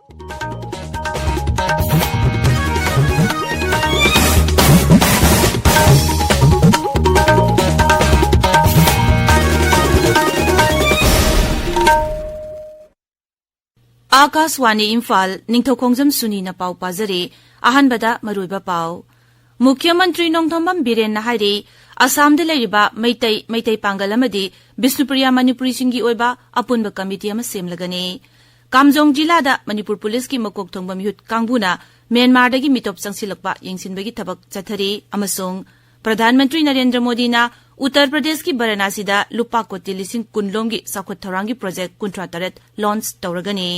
आकाशवाणी इम्फाल निंगथौखोंगजम सुनी न पाउ पाजरे अहनबदा मरुइबा पाउ मुख्यमंत्री नोंथोंबम बीरेन हाइरे असम दे लेरिबा मैतै पांगल अमदी बिष्णुप्रिया मणिपुरी सिंगी ओइबा अपुनबा कमिटी अमा सेमलगने कामजोंग जिल्लादा मणिपुर पुलिस की मकोक थोंबा मिहुत कांगबुना म्यांमारदगी मिटोप संगसिलकपा यंगसिनबगी थबक चथरी अमसोंग प्रधानमंत्री नरेंद्र मोदी ना उत्तर प्रदेश की वाराणसीदा लुपा कोटी 10,000 की साखुत थौरांगी प्रोजेक्ट 53 लॉन्च तौरगने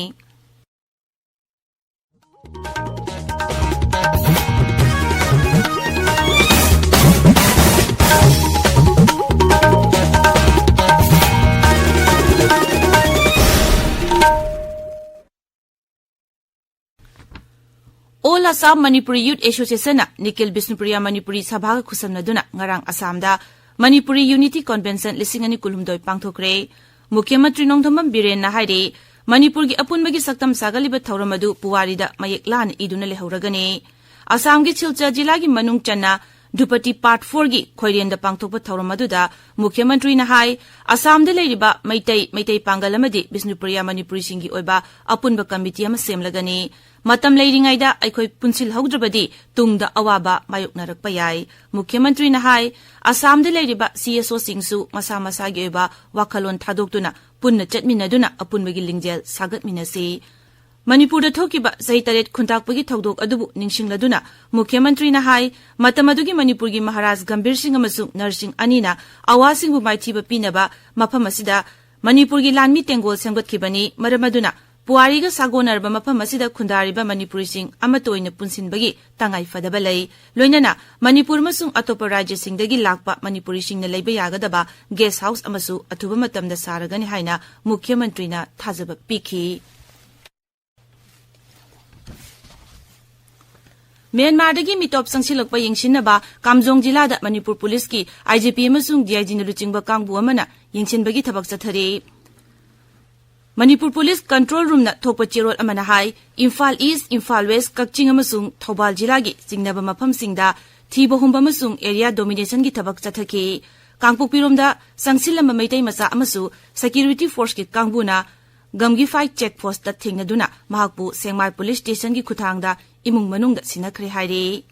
All Assam Manipuri Youth Association Nikhil Bisnupriya Manipuri Sabha Khusamnaduna ngarang Assamda Manipuri Unity Convention 2012 pangthokre Mukhyamantri Nongthombam Biren na haire Manipur gi apunbagi saktam sagaliba thauramadu puwarida mayeklan iduna lehauragane Assam gi Silchar jila gi manung channa Dhupati Part 4 gi khoirenda pangthokpa thauramadu Mukhyamantri na hai Assam de leiriba maitai pangalamadi Bisnupriya Manipuri singi oiba apunba committee ama semlagane Matam leiringaida aikoi punsil haudrabadi tungda awaba mayoknarakpa yai Mukhyamantri na hai Assam de leiriba CSO singsu masa masa gi oiba wakhalon thadoktuna punna chatminaduna apunbagi lingjel sagatminasi Manipur da thokiba saitaret khuntakpagi thodok adubu ningsingladuna Mukhyamantri na hai matamadugi Manipur gi Maharaj Gambir Singh amasung Narsing Anina awasing bu maithiba pinaba mafam asida Manipur gi lanmi tengol semgatkhibani maramaduna Puariga sagonarba mafam asida khundariba Manipuri sing amatoina punsinbagi tangai fadaba lei loinana Manipur masung atopa rajya singdagi lakpa Manipuri singna leiba yagadaba guest house amasu athuba matamda saragani haina Mukhyamantri na thajaba pikhi Myanmar-dagi mitop sangsilakpa yingsinaba Kamjong jilada Manipur police ki IGP amasung DIG na luchingba kangbu amana yingsinbagi thabak chathari Manipur police control room na thokpa chirol amana hai Imphal East, Imphal West, Kakching amasung Thobal jilagi singnaba mafam singda thiba humba amasung area domination gi thabak chathaki Kangpokpiromda sangsilamba maitai masa amasu security force ki kangbuna Gamgi fight check post ta thingnaduna mahakpu Sengmai police station gi khuthangda imung manungda sinakhre haire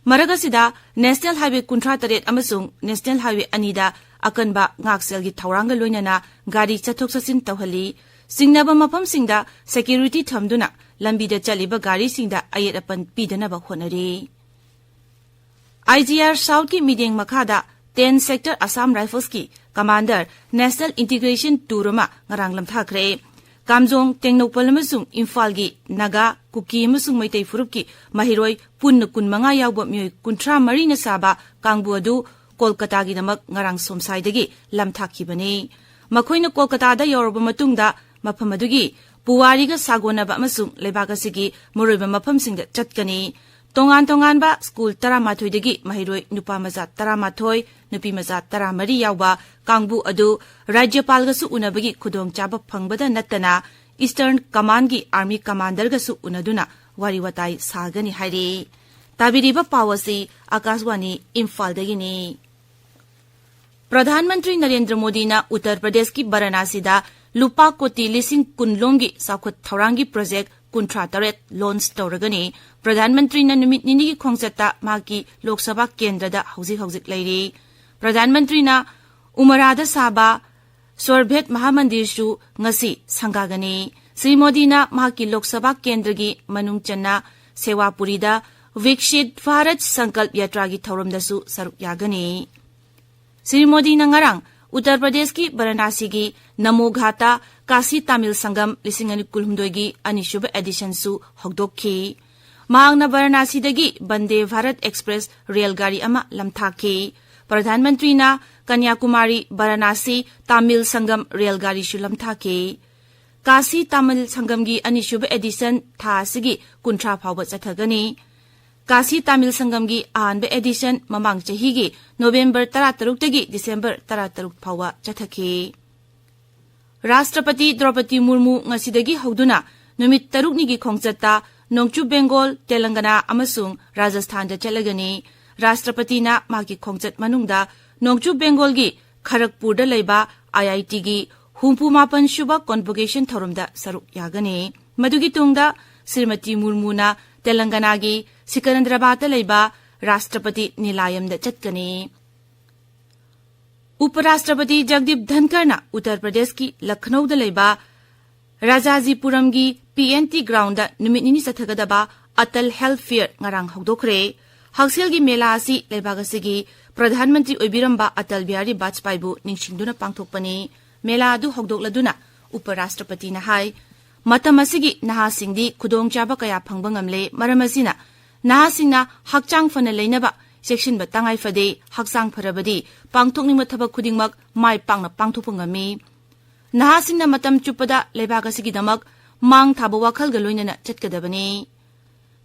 Maragasida National Highway 53 amasung National Highway anida akanba ngaksel gi thawranga loinana gari chathok chasin tawhali singnaba mafam singda security thamduna lambida chaliba gari singda ayet apan pidanaba honari IGR South ki meeting makhada 10 sector Assam Rifles ki commander National Integration Tourama ngarang lamthakre Kamjong Tengnopal amasung Imphal gi Naga Kuki amasung Maitai Furup ki mahiroi punna kunmanga yawba myoi 13 na saba kangbu adu Kolkata gi namak ngarang somsaidagi lamthakhibani makhoina Kolkata da yoroba matungda mafam adugi puwariga sagonaba amasung lebagasigi moroiba mafam singda chatkani tongan ba school 13 dagi mahiroi nupa maza 13 nupi maza 13 yawba kangbu adu rajyapal gasu unabagi khudong chaba phangbada natana Eastern Command gi army commander gasu unaduna wari watai sagani hairi tabiriba pawasi Akashwani Imphal dagini प्रधानमंत्री नरेंद्र मोदी ना उत्तर प्रदेश की वाराणसी दा लुपा कोटी 10,000 की साखुत थौरांगी project 53 launch तौरगने प्रधानमंत्री ना नुमित निनी की खोंगचता माकी लोकसभा केंद्र दा हौजिक लैरी प्रधानमंत्री ना उमरादा साबा सोरभेट महामंदिर सु ngasi संगागने श्री मोदी ना माकी लोकसभा केंद्र की मनुंग चन्ना सेवापुरी दा विकसित भारत संकल्प यात्रा की थौरम दसु सरुक यागने Sri Modi nangarang Uttar Pradesh ki Varanasi gi Namo Ghata Kasi Tamil Sangam 2012 gi anishuba edition su hogdokhi Mahangna Varanasi dagi Bande Bharat Express rail gari ama lamthaki Pradhan Mantri na Kanyakumari Varanasi Tamil Sangam rail gari shu lamthaki Kasi Tamil Sangam gi anishuba edition tha sigi kuntra phawba chathagani Kasi Tamil Sangam gi ahanba edition mamang chahi gi November 13 tagi December 13 phawa chathaki Rashtrapati Draupadi Murmu ngasidagi hogduna नुमित तरुकनिगी खोंगचत्ता नोंगचू Bengal Telangana अमसुंग Rajasthan दा चलगनी राष्ट्रपति ना मागी खोंगचत मनुंगदा नोंगचू बेंगोल गी खरगपुर दा लेबा IIT गी हुंपू मापन शुबा convocation थोरमदा सरुक यागनी मदुगी तुंगदा श्रीमती मुर्मुना तेलंगाना गी सिकंदराबाद दा लेबा राष्ट्रपति निलायम दा चटकनी उपराष्ट्रपति जगदीप धनखड़ ना उत्तर प्रदेश की लखनऊ दा लेबा राजाजीपुरम की PNT ग्राउंड नुमित निनी चथगदबा अटल हेल्थ फेयर ngarang hogdokre हक्सेल की मेला asi लेबाग असिगी प्रधानमंत्री ओइबिरंबा अटल बिहारी वाजपेयी बु निंगसिंगदुना पांगथोकपनी मेला अदु हogdokladuna उपराष्ट्रपति ना हाय मतम असिगी नहासिंगदी खुदोंगचाबा कया फंगबा ngamle मरम असिना नहासिंगना हक्चांग फना लेनबा सेक्शन बा तंगाई फदे हक्चांग फरबदी पांगथोकनिंग थबक खुदिंगमक माय पांगना पांगथोकपा ngami नहासिंगना मतम चुपदा लेबाग असिगिदमक मांग थाबा वाखलगा लोइनना चटकदबनी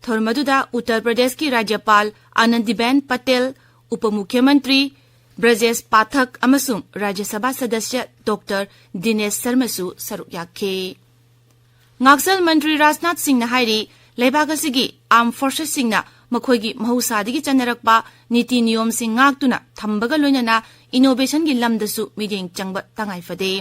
थोरमदुदा उत्तर प्रदेश की राज्यपाल आनंदीबेन पटेल उप मुख्यमंत्री ब्रजेश पाठक अमसुंग राज्यसभा सदस्य डॉक्टर दिनेश शर्मासु सरुक याखे ngaksal मंत्री राजनाथ सिंह ना हाइरी लेबाग असिगी आर्म फोर्सेस सिंगना मखोइगी महौसादगी चनरकपा नीति नियम सिंग ngaktuna थंबगा लोइनना इनोवेशन की लमदसु मीडिंग चंगबा तंगाई फदे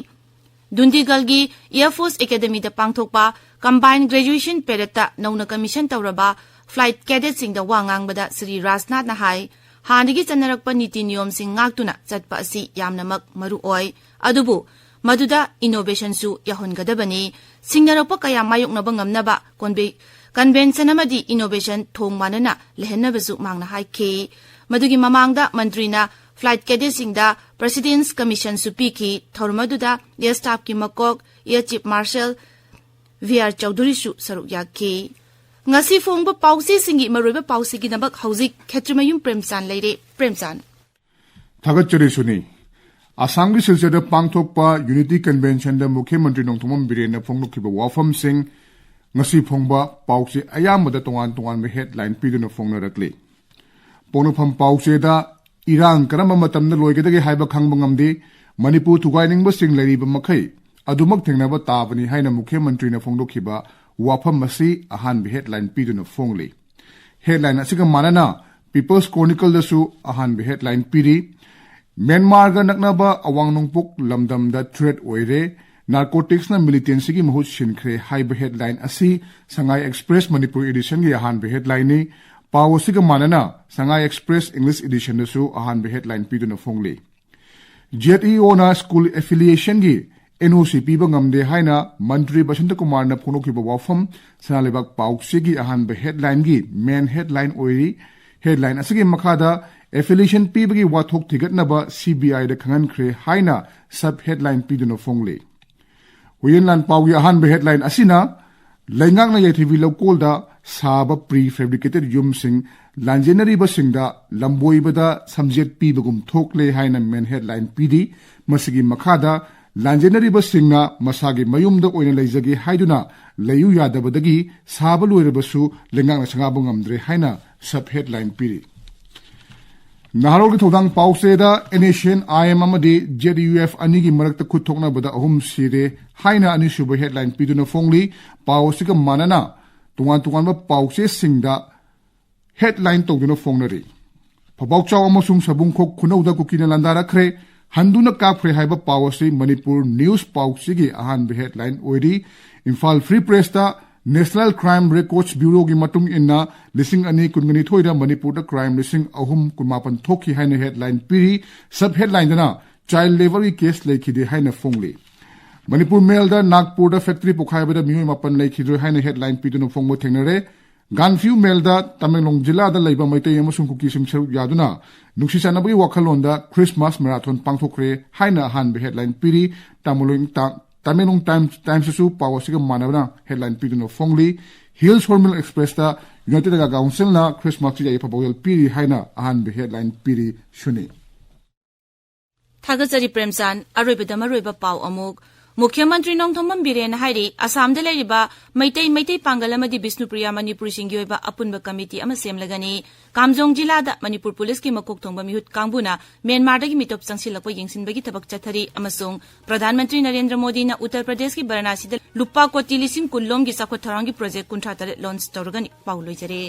दुंदीगल की एयरफोर्स एकेडमी दा पांगथोकपा कंबाइन ग्रेजुएशन पेरेटा नौना कमीशन तौरबा फ्लाइट कैडेट सिंग दा वांगांगबदा श्री राजनाथ ना हाय हानिगी चनरकपा नीति नियम सिंग ngaktuna चटपा असि यामनमक मरु ओय अदुबु मदुदा इनोवेशन सु याहोनगदबनी सिंगनरकपा कया मायोकनबा ngamnaba कन्वेंशन अमदी इनोवेशन थोंग मानना लेहनबसु मांगना हाइखे मदुगी ममांगदा मंत्रीना फ्लाइट कैडेट सिंग दा प्रेसिडेंट्स कमीशन सुपी की थौरमदुदा एयर स्टाफ की मकोक air chief marshal VR Chaudhari सु सरुक याखे ngasi फोंगबा पाउसी सिंगी मरुबा पाउसी की नबक हौजिक खेत्रमयुम प्रेमचांद लेरे प्रेमचांद थागतचरी सुनी आसाम की सिलसिला पांगथोकपा यूनिटी कन्वेंशन दा मुख्यमंत्री नोंगथोंगम बिरेन फोंगलुखिबा वाफम Singh ngasi phongba pause ayamada tongan tongan me headline piduna phongnarакли ponofam pause da irang karama matamna loigedagi haiba khangba ngamde manipur thugainingba sing lariba makhai adumak thengnaba tabani haina mukhyamantri na phongdokhiba wafam masi ahan be headline piduna phongli headline asiga manana people's chronicle da su ahan be headline piri Myanmar ga naknaba awang nongpuk lamdam da threat oire narcotics na militancy ki mahut shinkhre haiba headline asi Sangai Express Manipur edition gi ahan be headline ni pawsi ga manana Sangai Express English edition na su ahan be headline piduna phongli JEO na school affiliation gi NOC pi ba ngamde haina Mantri Basanta Kumar na phonokhi ba wafam sanalebak pawsi gi ahan be headline gi main headline oiri headline asigi makhada affiliation pi ba gi wathok thigat na ba CBI da khangan khre haina sub headline piduna phongli Winland Pawi ahan be headline asina laingang na yathivi lokol da saba prefabricated yum sing lanjenari ba singda lamboi bada subject pi bagum thokle haina main headline pidi masigi makhada lanjenari ba singna masagi mayum da oina leijagi haiduna layu yadabadagi saba loirabasu laingang na sangabung amdre haina sub headline pidi Naharol ki thodang pause da NACN IM amadi JDUF ani gi marakta khuthokna bada ahum sire haina ani suba headline piduna phongli pause ka manana tungan ba pause singda headline togduna phongnari phabau chaw amasung sabung khok khunauda kukina landara khre handuna ka phre haiba pause Manipur news pause gi ahan be headline oiri Imphal Free Press da National Crime Records Bureau gi matung inna lising ani kunmani thoida Manipur da crime lising ahum kunmapan thoki haina headline piri sub headline dana child labor ki case lekhide haina phongli Manipur Mail da Nagpur da factory pokhaiba da mioi mapan lekhidre haina headline piduna phongmo thengnare Ganfiu Mail da Tamenglong jilla da leiba maitai amasung kuki sim seru yaduna nuksi chanabagi wakhalon da Christmas marathon pangthokre haina han be headline piri Tamenglong Times su pawasiga manabna headline piduna phongli Hills Hormel Express da United Aga Council na Christmas ji pabawel piri haina ahan be headline piri shuni Thagachari Premchand aroibada maroiba paw amuk मुख्यमंत्री नोंथोमम villain हाइरे Assam दे लेरिबा Meitei Pongal अमदि Vishnupriya Manipur सिंगी ओइबा अपुनबा committee अमा सेमलगनी कामजोंग जिला Manipur police की मकोक थोंबा मिहुत कांगबुना Myanmar दगी मिटोप चंगसिलकपा येंसिनबगी थबक चथरी अमसुंग प्रधानमंत्री नरेंद्र मोदी ना उत्तर प्रदेश की वाराणसी दा लुपा कोटी लिसिंग कुल्लोम की साखोत थरांगी प्रोजेक्ट 53 लॉन्च तौरगनी पाउ लोइजरे।